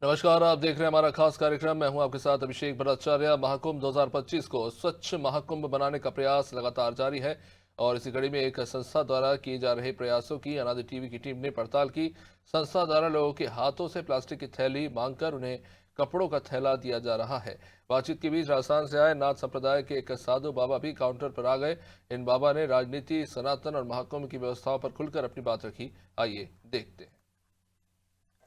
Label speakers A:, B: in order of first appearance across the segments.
A: नमस्कार, आप देख रहे हैं हमारा खास कार्यक्रम। मैं हूं आपके साथ अभिषेक भट्टाचार्य। महाकुंभ 2025 को स्वच्छ महाकुंभ बनाने का प्रयास लगातार जारी है और इसी कड़ी में एक संस्था द्वारा किए जा रहे प्रयासों की अनादि टीवी की टीम ने पड़ताल की। संस्था द्वारा लोगों के हाथों से प्लास्टिक की थैली मांगकर उन्हें कपड़ों का थैला दिया जा रहा है। बातचीत के बीच राजस्थान से आए नाथ संप्रदाय के एक साधु बाबा भी काउंटर पर आ गए। इन बाबा ने राजनीति, सनातन और महाकुंभ की व्यवस्थाओं पर खुलकर अपनी बात रखी। आइए देखते हैं।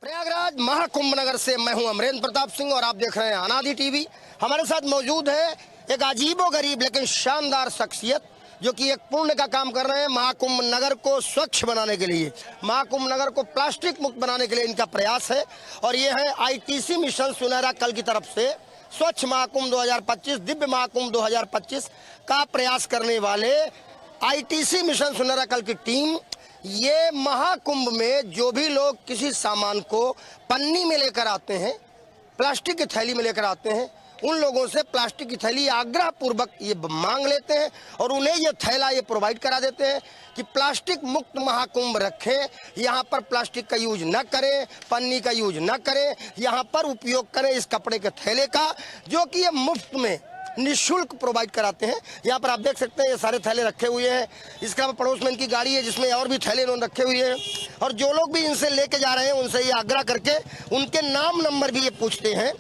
B: प्रयागराज महाकुंभ नगर से मैं हूं अमरेंद्र प्रताप सिंह और आप देख रहे हैं अनादि टीवी। हमारे साथ मौजूद है एक अजीबोगरीब लेकिन शानदार शख्सियत जो कि एक पुण्य का काम कर रहे हैं। महाकुंभ नगर को स्वच्छ बनाने के लिए, महाकुंभ नगर को प्लास्टिक मुक्त बनाने के लिए इनका प्रयास है और ये है आईटीसी मिशन सुनहरा कल की तरफ से स्वच्छ महाकुंभ 2025, दिव्य महाकुंभ 2025 का प्रयास करने वाले आईटीसी मिशन सुनहरा कल की टीम। ये महाकुंभ में जो भी लोग किसी सामान को पन्नी में लेकर आते हैं, प्लास्टिक की थैली में लेकर आते हैं, उन लोगों से प्लास्टिक की थैली आग्रह पूर्वक ये मांग लेते हैं और उन्हें ये थैला ये प्रोवाइड करा देते हैं कि प्लास्टिक मुक्त महाकुंभ रखें, यहाँ पर प्लास्टिक का यूज न करें, पन्नी का यूज न करें, यहाँ पर उपयोग करें इस कपड़े के थैले का, जो कि ये मुफ्त में निःशुल्क प्रोवाइड कराते हैं। यहाँ पर आप देख सकते हैं ये सारे थैले रखे हुए हैं। इसके अलावा पड़ोस में इनकी गाड़ी है जिसमें और भी थैले इन्होंने रखे हुए हैं और जो लोग भी इनसे लेके जा रहे हैं उनसे ये आग्रह करके उनके नाम नंबर भी ये पूछते हैं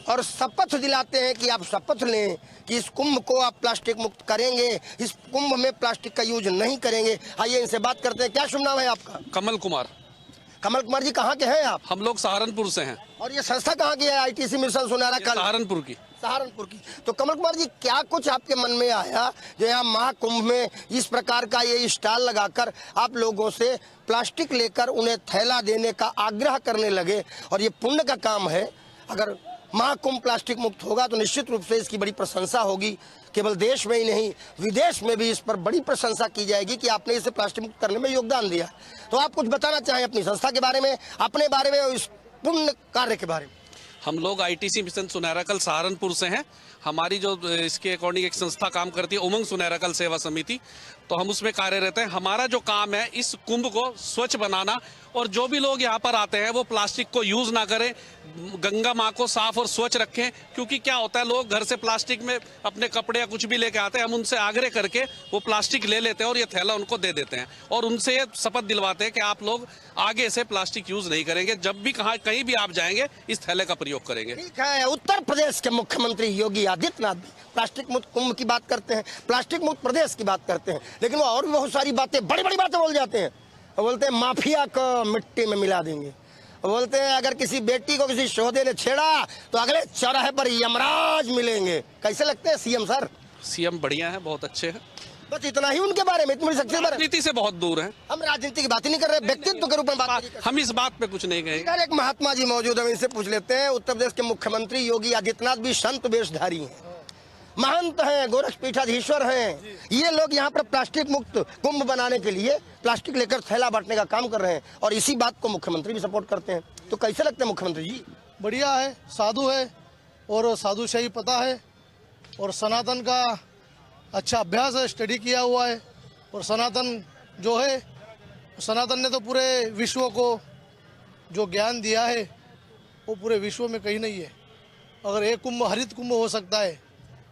B: और शपथ दिलाते हैं कि आप शपथ लें कि इस कुंभ को आप प्लास्टिक मुक्त करेंगे, इस कुंभ में प्लास्टिक का यूज नहीं करेंगे। आइए इनसे बात करते हैं। क्या शुभ नाम है आपका?
C: कमल कुमार।
B: कमल कुमार जी, कहाँ के हैं आप?
C: हम लोग सहारनपुर से हैं।
B: और ये संस्था कहाँ की है? आईटीसी मिशन सुनहरा कल
C: सहारनपुर की।
B: सहारनपुर की। तो कमल कुमार जी, क्या कुछ आपके मन में आया जो यहाँ महाकुंभ में इस प्रकार का ये स्टॉल लगाकर आप लोगों से प्लास्टिक लेकर उन्हें थैला देने का आग्रह करने लगे? और ये पुण्य का काम है। अगर महाकुंभ प्लास्टिक मुक्त होगा तो निश्चित रूप से इसकी बड़ी प्रशंसा होगी। केवल देश में ही नहीं, विदेश में भी इस पर बड़ी प्रशंसा की जाएगी कि आपने इसे प्लास्टिक मुक्त करने में योगदान दिया। तो आप कुछ बताना चाहें अपनी संस्था के बारे में, अपने बारे में और इस पुण्य कार्य के बारे में?
C: हम लोग आईटीसी मिशन सुनहरा कल सहारनपुर से हैं। हमारी जो इसके अकॉर्डिंग एक संस्था काम करती है, उमंग सुनहरा कल सेवा समिति, तो हम उसमें कार्यरत हैं। हमारा जो काम है इस कुंभ को स्वच्छ बनाना और जो भी लोग यहाँ पर आते हैं वो प्लास्टिक को यूज ना करें, गंगा माँ को साफ और स्वच्छ रखें। क्योंकि क्या होता है, लोग घर से प्लास्टिक में अपने कपड़े या कुछ भी लेके आते हैं, हम उनसे आग्रह करके वो प्लास्टिक ले लेते हैं और ये थैला उनको दे देते हैं और उनसे ये शपथ दिलवाते हैं कि आप लोग आगे से प्लास्टिक यूज नहीं करेंगे, जब भी कहीं भी आप जाएंगे इस थैले का प्रयोग करेंगे।
B: ठीक है। उत्तर प्रदेश के मुख्यमंत्री योगी आदित्यनाथ भी प्लास्टिक मुक्त कुंभ की बात करते हैं, प्लास्टिक मुक्त प्रदेश की बात करते हैं, लेकिन वो और भी बहुत सारी बातें, बड़ी बड़ी बातें बोल जाते हैं। वो बोलते हैं माफिया को मिट्टी में मिला देंगे। वो बोलते हैं अगर किसी बेटी को किसी शोधे ने छेड़ा तो अगले चौराहे पर यमराज मिलेंगे। कैसे लगते हैं सीएम सर?
C: सीएम बढ़िया है, बहुत अच्छे हैं।
B: बस इतना ही उनके बारे में, इतनी शक्ति
C: राजनीति से बहुत दूर है।
B: हम राजनीति की बात ही नहीं कर रहे, व्यक्तित्व के रूप में बात।
C: हम इस बात पे कुछ नहीं कहेंगे।
B: एक महात्मा जी मौजूद है, इनसे पूछ लेते हैं। उत्तर प्रदेश के मुख्यमंत्री योगी आदित्यनाथ भी संत वेशधारी हैं, महंत हैं, गोरखपीठाधीश्वर हैं। ये लोग यहाँ पर प्लास्टिक मुक्त कुंभ बनाने के लिए प्लास्टिक लेकर थैला बांटने का काम कर रहे हैं और इसी बात को मुख्यमंत्री भी सपोर्ट करते हैं। तो कैसे लगते हैं मुख्यमंत्री जी?
D: बढ़िया है, साधु है और साधुशाही पता है और सनातन का अच्छा अभ्यास है, स्टडी किया हुआ है। और सनातन जो है, सनातन ने तो पूरे विश्व को जो ज्ञान दिया है वो पूरे विश्व में कहीं नहीं है। अगर एक कुंभ हरित कुंभ हो सकता है,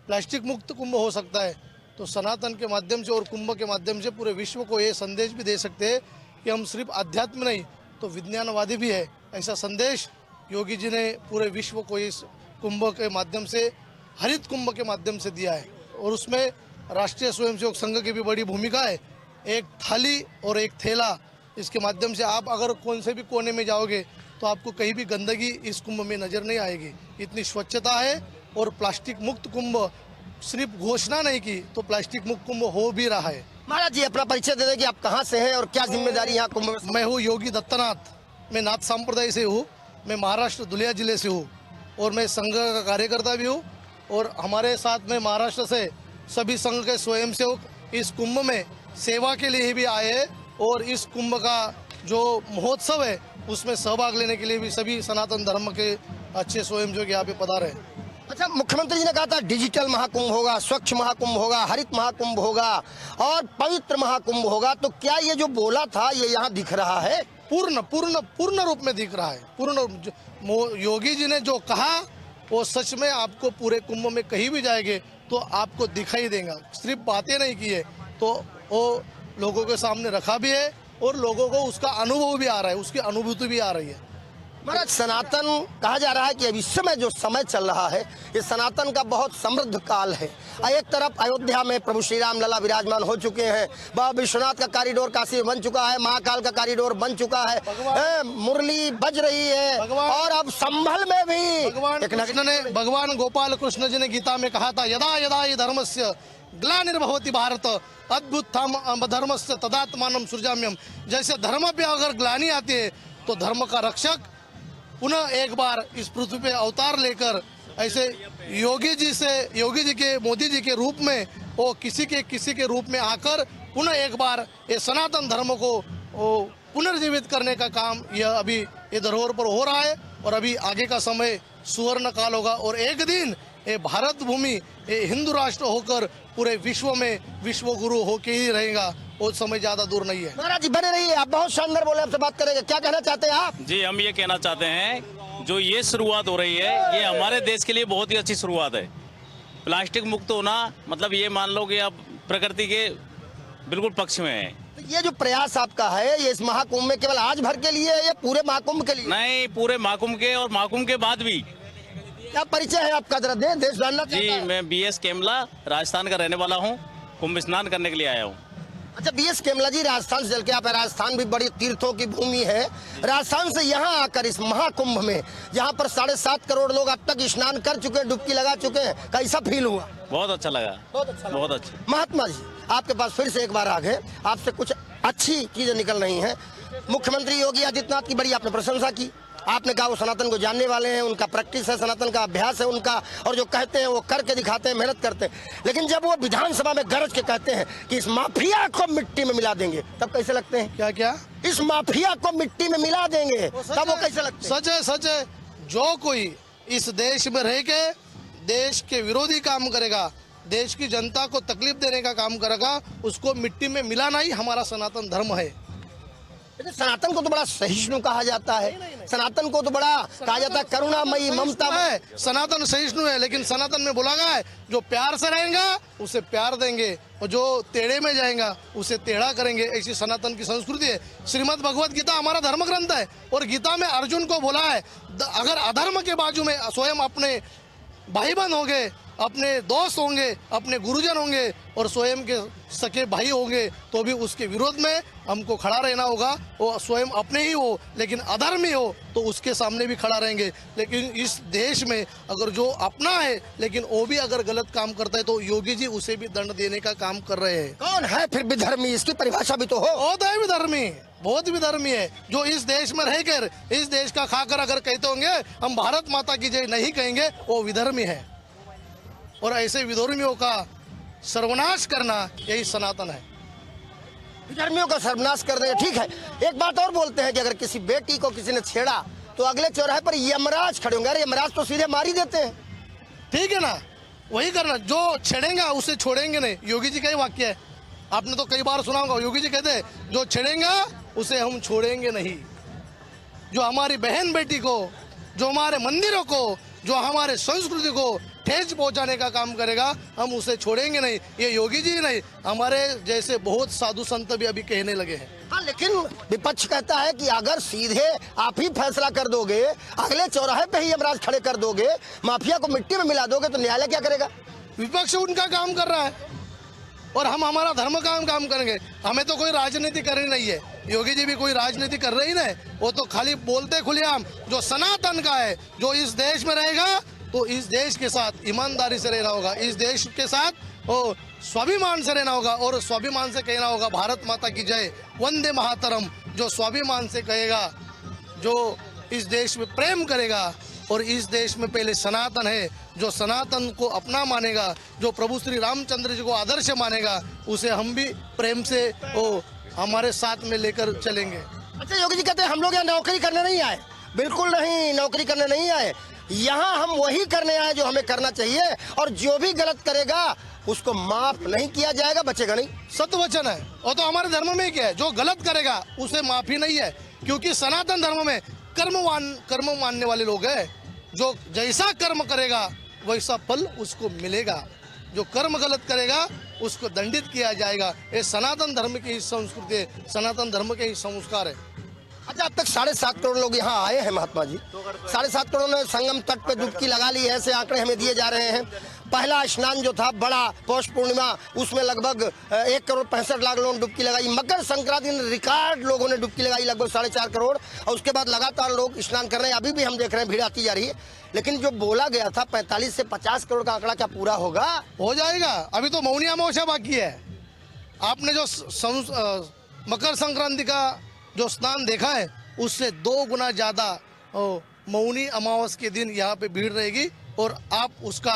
D: प्लास्टिक मुक्त कुंभ हो सकता है, तो सनातन के माध्यम से और कुंभ के माध्यम से पूरे विश्व को ये संदेश भी दे सकते हैं कि हम सिर्फ अध्यात्म नहीं तो विज्ञानवादी भी है। ऐसा संदेश योगी जी ने पूरे विश्व को इस कुंभ के माध्यम से, हरित कुंभ के माध्यम से दिया है। और उसमें राष्ट्रीय स्वयंसेवक संघ की भी बड़ी भूमिका है। एक थाली और एक थैला, इसके माध्यम से आप अगर कौन से भी कोने में जाओगे तो आपको कहीं भी गंदगी इस कुंभ में नजर नहीं आएगी। इतनी स्वच्छता है और प्लास्टिक मुक्त कुंभ सिर्फ घोषणा नहीं की तो प्लास्टिक मुक्त कुंभ हो भी रहा है।
B: महाराज जी, अपना परिचय दे दें कि आप कहाँ से हैं और क्या जिम्मेदारी यहाँ कुंभ में?
D: मैं हूँ योगी दत्तनाथ, मैं नाथ संप्रदाय से हूँ, मैं महाराष्ट्र धुलिया जिले से हूँ और मैं संघ का कार्यकर्ता भी हूँ। और हमारे साथ में महाराष्ट्र से सभी संघ के स्वयंसेवक इस कुंभ में सेवा के लिए भी आए हैं और इस कुंभ का जो महोत्सव है उसमें सहभाग लेने के लिए भी सभी सनातन धर्म के अच्छे स्वयंसेवक यहाँ पे पधारे हैं।
B: अच्छा, मुख्यमंत्री जी ने कहा था डिजिटल महाकुंभ होगा, स्वच्छ महाकुंभ होगा, हरित महाकुंभ होगा और पवित्र महाकुंभ होगा। तो क्या ये जो बोला था ये यहाँ दिख रहा है?
D: पूर्ण रूप में दिख रहा है। पूर्ण योगी जी ने जो कहा वो सच में आपको पूरे कुंभ में कहीं भी जाएंगे तो आपको दिखाई देगा। सिर्फ बातें नहीं की है, तो वो लोगों के सामने रखा भी है और लोगों को उसका अनुभव भी आ रहा है, उसकी अनुभूति भी आ रही है।
B: महाराज, सनातन कहा जा रहा है कि अभी इस समय जो समय चल रहा है ये सनातन का बहुत समृद्ध काल है। एक तरफ अयोध्या में प्रभु श्री राम लला विराजमान हो चुके हैं, बाबा विश्वनाथ का कॉरिडोर काशी में बन चुका है, महाकाल का कॉरिडोर बन चुका है, मुरली बज रही है, और अब संभल में भी
D: भगवान गोपाल कृष्ण जी ने गीता में कहा था, यदा यदा हि धर्मस्य ग्लानिर्भवति भारत अद्भुतम धर्मस्य तदात्मानं सृजाम्यहम्। जैसे धर्म पे अगर ग्लानि आती है तो धर्म का रक्षक पुनः एक बार इस पृथ्वी पे अवतार लेकर ऐसे योगी जी के मोदी जी के रूप में वो किसी के रूप में आकर पुनः एक बार ये सनातन धर्म को पुनर्जीवित करने का काम यह अभी ये धरोहर पर हो रहा है। और अभी आगे का समय सुवर्ण काल होगा और एक दिन ये भारत भूमि ये हिंदू राष्ट्र होकर पूरे विश्व में विश्व गुरु होके ही रहेगा। वो समय ज्यादा दूर नहीं है।
B: महाराज जी बने रहिए, आप बहुत शानदार बोले, आपसे बात करेंगे। क्या कहना चाहते हैं आप?
E: जी, हम ये कहना चाहते हैं जो ये शुरुआत हो रही है ये हमारे देश के लिए बहुत ही अच्छी शुरुआत है। प्लास्टिक मुक्त होना मतलब ये मान लो कि आप प्रकृति के बिल्कुल पक्ष में है।
B: तो ये जो प्रयास आपका है ये इस महाकुंभ में केवल आज भर के लिए है या पूरे महाकुंभ के लिए?
E: नहीं, पूरे महाकुंभ के और महाकुंभ के बाद भी।
B: क्या परिचय है आपका, जरा दें, देश जानना चाहता
E: जी,
B: है।
E: मैं BS केमला राजस्थान का रहने वाला हूँ, कुंभ स्नान करने के लिए आया हूँ।
B: अच्छा, BS केमला जी राजस्थान से चल के आप, राजस्थान भी बड़ी तीर्थों की भूमि है, राजस्थान से यहाँ आकर इस महाकुंभ में जहाँ पर 7.5 करोड़ लोग अब तक स्नान कर चुके हैं, डुबकी लगा चुके हैं, कैसा फील हुआ?
E: बहुत अच्छा लगा,
B: बहुत अच्छा,
E: बहुत अच्छा।
B: महात्मा जी आपके पास फिर से एक बार आ गए, आपसे कुछ अच्छी चीजें निकल रही हैं। मुख्यमंत्री योगी आदित्यनाथ की बड़ी आपने प्रशंसा की, आपने कहा वो सनातन को जानने वाले हैं, उनका प्रैक्टिस है, सनातन का अभ्यास है उनका, और जो कहते हैं वो करके दिखाते हैं, मेहनत करते हैं। लेकिन जब वो विधानसभा में गरज के कहते हैं कि इस माफिया को मिट्टी में मिला देंगे, तब कैसे लगते हैं?
D: क्या क्या?
B: इस माफिया को मिट्टी में मिला देंगे तब वो कैसे लगते हैं?
D: सच है, सच है। जो कोई इस देश में रह के देश के विरोधी काम करेगा, देश की जनता को तकलीफ देने का काम करेगा, उसको मिट्टी में मिलाना ही हमारा सनातन धर्म है।
B: सनातन को तो बड़ा सहिष्णु कहा जाता है, सनातन को तो बड़ा कहा जाता है करुणामयी, ममता
D: है। सनातन सहिष्णु है, लेकिन सनातन में बोला गया है जो प्यार से रहेगा उसे प्यार देंगे और जो टेढ़े में जाएगा उसे टेढ़ा करेंगे। ऐसी सनातन की संस्कृति है। श्रीमद् भगवत गीता हमारा धर्म ग्रंथ है और गीता में अर्जुन को बोला है अगर अधर्म के बाजू में स्वयं अपने भाई बहन होंगे, अपने दोस्त होंगे, अपने गुरुजन होंगे और स्वयं के सके भाई होंगे तो भी उसके विरोध में हमको खड़ा रहना होगा। वो स्वयं अपने ही हो लेकिन अधर्मी हो तो उसके सामने भी खड़ा रहेंगे। लेकिन इस देश में अगर जो अपना है लेकिन वो भी अगर गलत काम करता है तो योगी जी उसे भी दंड देने का काम कर रहे हैं।
B: कौन है फिर विधर्मी, इसकी परिभाषा भी तो हो।
D: बहुत है विधर्मी, बहुत विधर्मी है जो इस देश में रहकर इस देश का खाकर अगर कहते होंगे हम भारत माता की जय नहीं कहेंगे, वो विधर्मी है। और ऐसे विधर्मियों का सर्वनाश करना यही सनातन है।
B: विधर्मियों का सर्वनाश कर देंगे, ठीक है। एक बात और बोलते हैं कि अगर किसी बेटी को किसी ने छेड़ा तो अगले चौराहे पर यमराज खड़े होंगे। अरे यमराज तो सीधे मार ही देते हैं।
D: ठीक है ना, वही करना, जो छेड़ेगा उसे छोड़ेंगे नहीं। योगी जी का ही वाक्य है, आपने तो कई बार सुना होगा। योगी जी कहते हैं जो छेड़ेगा उसे हम छोड़ेंगे नहीं। जो हमारी बहन बेटी को, जो हमारे मंदिरों को, जो हमारे संस्कृति को ठेस पहुंचाने का काम करेगा हम उसे छोड़ेंगे नहीं। ये योगी जी नहीं, हमारे जैसे बहुत साधु संत भी अभी कहने लगे हैं।
B: हाँ, लेकिन विपक्ष कहता है कि अगर सीधे आप ही फैसला कर दोगे, अगले चौराहे पे ही यमराज खड़े कर दोगे, माफिया को मिट्टी में मिला दोगे तो न्यायालय क्या करेगा?
D: विपक्ष उनका काम कर रहा है और हम हमारा धर्म का काम करेंगे। हमें तो कोई राजनीति करनी नहीं है। योगी जी भी कोई राजनीति कर रही नहीं, वो तो खाली बोलते खुलेआम जो सनातन का है, जो इस देश में रहेगा तो इस देश के साथ ईमानदारी से रहना होगा, इस देश के साथ वो स्वाभिमान से रहना होगा और स्वाभिमान से कहना होगा भारत माता की जय, वंदे मातरम। जो स्वाभिमान से कहेगा, जो इस देश में प्रेम करेगा और इस देश में पहले सनातन है, जो सनातन को अपना मानेगा, जो प्रभु श्री रामचंद्र जी को आदर्श मानेगा, उसे हम भी प्रेम से वो हमारे साथ में लेकर चलेंगे।
B: अच्छा, योगी जी कहते हैं हम लोग यहाँ नौकरी करने नहीं आए। बिल्कुल नहीं, नौकरी करने नहीं आए, यहाँ हम वही करने आए जो हमें करना चाहिए और जो भी गलत करेगा उसको माफ नहीं किया जाएगा, बचेगा नहीं।
D: सत्य वचन है, और तो हमारे धर्म में क्या है, जो गलत करेगा उसे माफी नहीं है। क्योंकि सनातन धर्म में कर्म मानने वाले लोग हैं। जो जैसा कर्म करेगा वैसा फल उसको मिलेगा, जो कर्म गलत करेगा उसको दंडित किया जाएगा। ये सनातन धर्म की ही संस्कृति है, सनातन धर्म के ही संस्कार है।
B: अच्छा, अब तक 7.5 करोड़ लोग यहाँ आए हैं महात्मा जी। 7.5 करोड़ ने संगम तट पे डुबकी लगा ली है, ऐसे आंकड़े हमें दिए जा रहे हैं। पहला स्नान जो था बड़ा पौष पूर्णिमा, उसमें लगभग 1,65,00,000 लोगों ने डुबकी लगाई। मकर संक्रांति में रिकॉर्ड लोगों ने डुबकी लगाई, लगभग 4.5 करोड़। और उसके बाद लगातार लोग स्नान कर रहे हैं। अभी भी हम देख रहे हैं भीड़ आती जा रही है। लेकिन जो बोला गया था 45 से 50 करोड़ का आंकड़ा क्या पूरा होगा?
D: हो जाएगा। अभी तो मौनी अमावस्या बाकी है। आपने जो मकर संक्रांति का जो स्नान देखा है उससे 2 गुना ज्यादा मौनी अमावस के दिन यहाँ पे भीड़ रहेगी। और आप उसका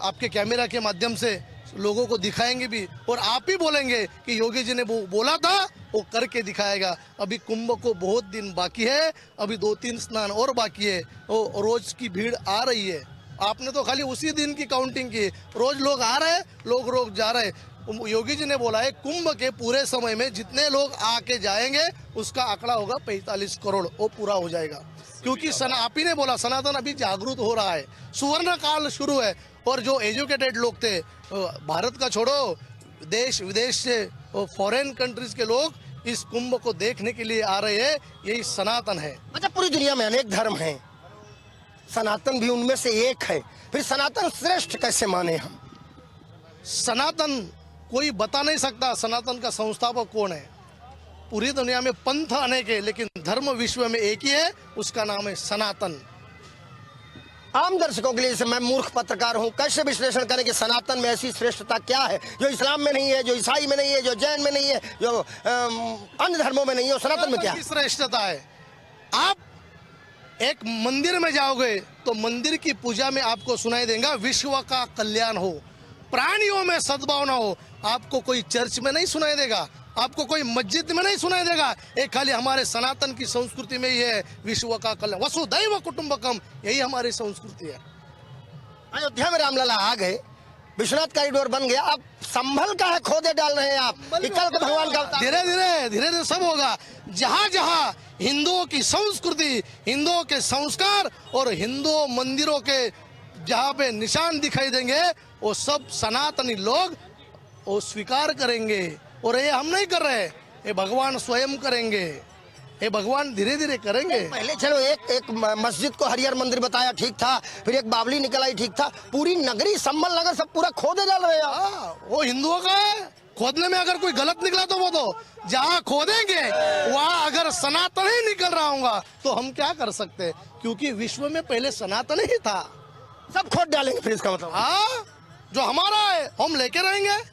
D: आपके कैमरा के माध्यम से लोगों को दिखाएंगे भी, और आप ही बोलेंगे कि योगी जी ने वो बोला था वो करके दिखाएगा। अभी कुंभ को बहुत दिन बाकी है, अभी 2-3 स्नान और बाकी है। वो रोज की भीड़ आ रही है। आपने तो खाली उसी दिन की काउंटिंग की, रोज लोग आ रहे हैं, लोग जा रहे हैं। योगी जी ने बोला है कुंभ के पूरे समय में जितने लोग आके जाएंगे उसका आंकड़ा होगा 45 करोड़, वो पूरा हो जाएगा। क्योंकि आप ही ने बोला सनातन अभी जागरूक हो रहा है, सुवर्ण काल शुरू है। और जो एजुकेटेड लोग थे, भारत का छोड़ो, देश विदेश से फॉरेन कंट्रीज के लोग इस कुंभ को देखने के लिए आ रहे हैं। यही सनातन है।
B: अच्छा, पूरी दुनिया में अनेक धर्म हैं, सनातन भी उनमें से एक है। फिर सनातन श्रेष्ठ कैसे माने हम?
D: सनातन कोई बता नहीं सकता सनातन का संस्थापक कौन है। पूरी दुनिया में पंथ अनेक है, लेकिन धर्म विश्व में एक ही है, उसका नाम है सनातन।
B: आम दर्शकों के लिए, जैसे मैं मूर्ख पत्रकार हूं, कैसे विश्लेषण करें कि सनातन में ऐसी श्रेष्ठता क्या है जो इस्लाम में नहीं है, जो ईसाई में नहीं है, जो जैन में नहीं है, जो अन्य धर्मों में नहीं है, सनातन में क्या है?
D: श्रेष्ठता है, आप एक मंदिर में जाओगे तो मंदिर की पूजा में आपको सुनाई देगा विश्व का कल्याण हो, प्राणियों में सद्भावना हो। आपको कोई चर्च में नहीं सुनाई देगा, आपको कोई मस्जिद में नहीं सुनाई देगा। एक खाली हमारे सनातन की संस्कृति में ही है विश्व का कल्याण, वसुधैव कुटुंबकम, यही हमारी संस्कृति है।
B: अयोध्या में रामलला आ गए, विश्वनाथ कॉरिडोर बन गया, अब संभल का है खोदे डाल रहे हैं आप। कल को भगवान का
D: धीरे धीरे सब होगा। जहाँ जहाँ हिंदुओं की संस्कृति, हिंदुओं के संस्कार और हिंदू मंदिरों के जहाँ पे निशान दिखाई देंगे, वो सब सनातनी लोग वो स्वीकार करेंगे। और ये हम नहीं कर रहे, ये भगवान स्वयं करेंगे, ये भगवान धीरे धीरे करेंगे।
B: पहले चलो एक मस्जिद को हरिहर मंदिर बताया, ठीक था, फिर एक बावली निकल आई, ठीक था। पूरी नगरी संभल नगर सब पूरा खोदे डाल रहे हैं।
D: वो हिंदुओं का है, खोदने में अगर कोई गलत निकला तो वो तो जहाँ खोदेंगे वहाँ अगर सनातन ही निकल रहा होगा तो हम क्या कर सकते, क्योंकि विश्व में पहले सनातन ही था।
B: सब खोद डालेंगे फिर इसका मतलब?
D: हाँ, जो हमारा है हम लेके रहेंगे,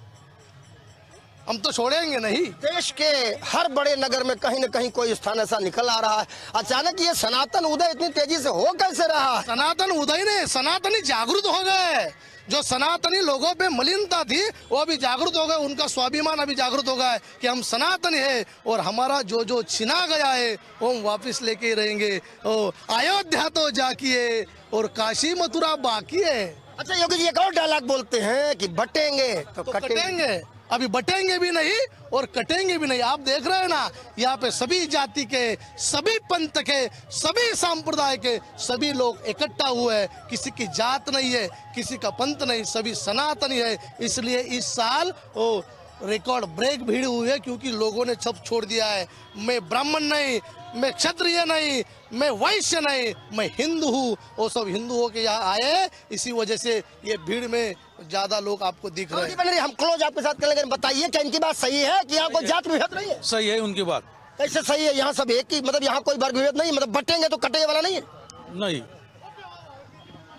D: हम तो छोड़ेंगे नहीं।
B: देश के हर बड़े नगर में कहीं न कहीं कोई स्थान ऐसा निकल आ रहा है। अचानक ये सनातन उदय इतनी तेजी से हो कैसे रहा है?
D: सनातन उदय ने, सनातनी जागरूक हो गए। जो सनातनी लोगों पे मलिनता थी वो अभी जागरूक हो गए, उनका स्वाभिमान अभी जागरूक हो गया है कि हम सनातनी है और हमारा जो जो छिना गया है वो हम वापस लेके रहेंगे। अयोध्या तो जाकिए और काशी मथुरा बाकी है।
B: अच्छा योगी जी, एक और डायलॉग बोलते हैं कि बटेंगे तो
D: कटेंगे। अभी बटेंगे भी नहीं और कटेंगे भी नहीं। आप देख रहे हैं ना, यहाँ पे सभी जाति के, सभी पंथ के, सभी संप्रदाय के सभी लोग इकट्ठा हुए हैं। किसी की जात नहीं है, किसी का पंथ नहीं, सभी सनातनी है। इसलिए इस साल वो रिकॉर्ड ब्रेक भीड़ हुई है, क्योंकि लोगों ने सब छोड़ दिया है। मैं ब्राह्मण नहीं, मैं क्षत्रिय नहीं, मैं वैश्य नहीं, मैं हिंदू हूँ। वो सब हिंदुओं के यहाँ आए, इसी वजह से ये भीड़ में ज्यादा लोग आपको दिख रहे हैं।
B: हम क्लोज आपके साथ करेंगे, बताइए क्या इनकी बात सही है कि यहाँ कोई जात विभेद नहीं है?
F: सही है उनकी बात।
B: कैसे सही है? यहाँ सब एक ही, मतलब यहाँ कोई वर्ग विभेद नहीं, मतलब बटेंगे तो कटे वाला नहीं है?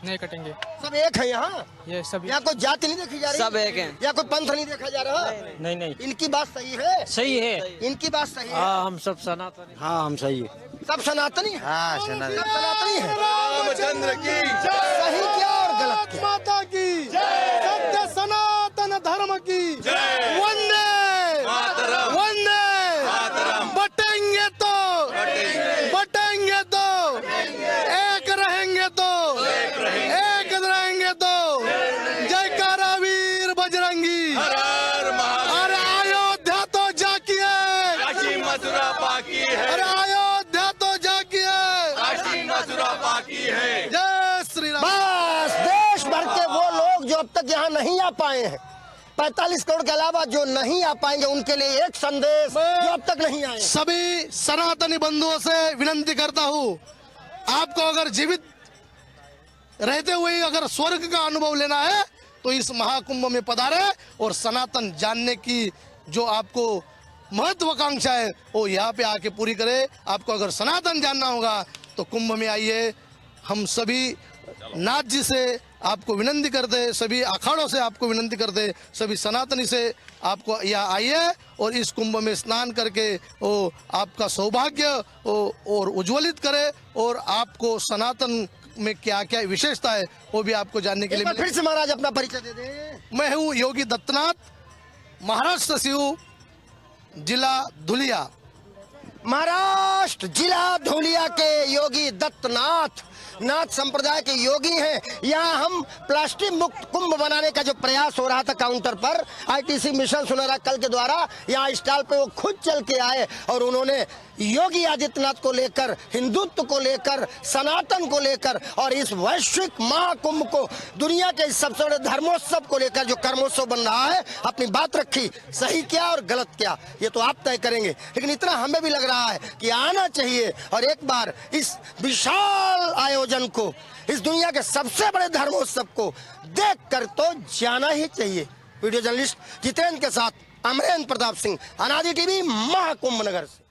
F: नहीं कटेंगे,
B: सब एक है यहाँ।
F: ये सब
B: यहाँ कोई जाति नहीं देखी जा रही,
G: सब एक हैं।
B: या कोई पंथ नहीं देखा जा रहा?
F: नहीं
B: इनकी बात सही है?
F: सही है।
B: इनकी बात सही है?
F: हाँ, हम सब सनातनी। हाँ, हम सही है।
B: सब सनातनी है?
F: हाँ,
B: सब सनातनी है।
D: रामचंद्र की
B: सही क्या और गलत क्या?
D: माता की सत्य सनातन धर्म की वंदे वंदे। बटेंगे तो एक रहेंगे तो एक रहेंगे तो। जयकारा वीर बजरंगी। अरे अयोध्या तो जाकिए,
G: मथुरा बाकी है।
D: अरे अयोध्या तो जाकिए।
B: अब तक यहाँ नहीं आ पाए हैं, 45 करोड़ के अलावा जो नहीं आ पाएंगे उनके लिए एक संदेश जो अब तक नहीं आए।
D: सभी सनातनी बंधुओं से विनंती करता हूँ, आपको अगर जीवित रहते हुए अगर स्वर्ग का अनुभव लेना है तो इस महाकुंभ में पधारे और सनातन जानने की जो आपको महत्वाकांक्षा है वो यहाँ पे आके पूरी करे। आपको अगर सनातन जानना होगा तो कुंभ में आइए। हम सभी नाथ जी से आपको विनंती करते, सभी अखाड़ों से आपको विनंती करते, सभी सनातनी से आपको यहाँ आइए और इस कुंभ में स्नान करके वो आपका सौभाग्य और उज्ज्वलित करे और आपको सनातन में क्या क्या विशेषता है वो भी आपको जानने के लिए
B: फिर से महाराज अपना परिचय दे दें।
D: मैं हूँ योगी दत्तनाथ, महाराष्ट्र से हूँ, जिला धुलिया।
B: महाराष्ट्र जिला धुलिया के योगी दत्तनाथ नाथ संप्रदाय के योगी हैं। यहाँ हम प्लास्टिक मुक्त कुंभ बनाने का जो प्रयास हो रहा था काउंटर पर, आईटीसी मिशन सुनहरा कल के द्वारा यहाँ स्टॉल पे वो खुद चल के आए और उन्होंने योगी आदित्यनाथ को लेकर, हिंदुत्व को लेकर, सनातन को लेकर और इस वैश्विक महाकुंभ को, दुनिया के इस सबसे बड़े धर्मोत्सव को लेकर जो कर्मोत्सव बन रहा है, अपनी बात रखी। सही क्या और गलत क्या ये तो आप तय करेंगे, लेकिन इतना हमें भी लग रहा है कि आना चाहिए और एक बार इस विशाल आयोजन को, इस दुनिया के सबसे बड़े धर्मोत्सव को देख कर तो जाना ही चाहिए। वीडियो जर्नलिस्ट जितेंद्र के साथ अमरेंद्र प्रताप सिंह, अनादि टीवी, महाकुंभ नगर से।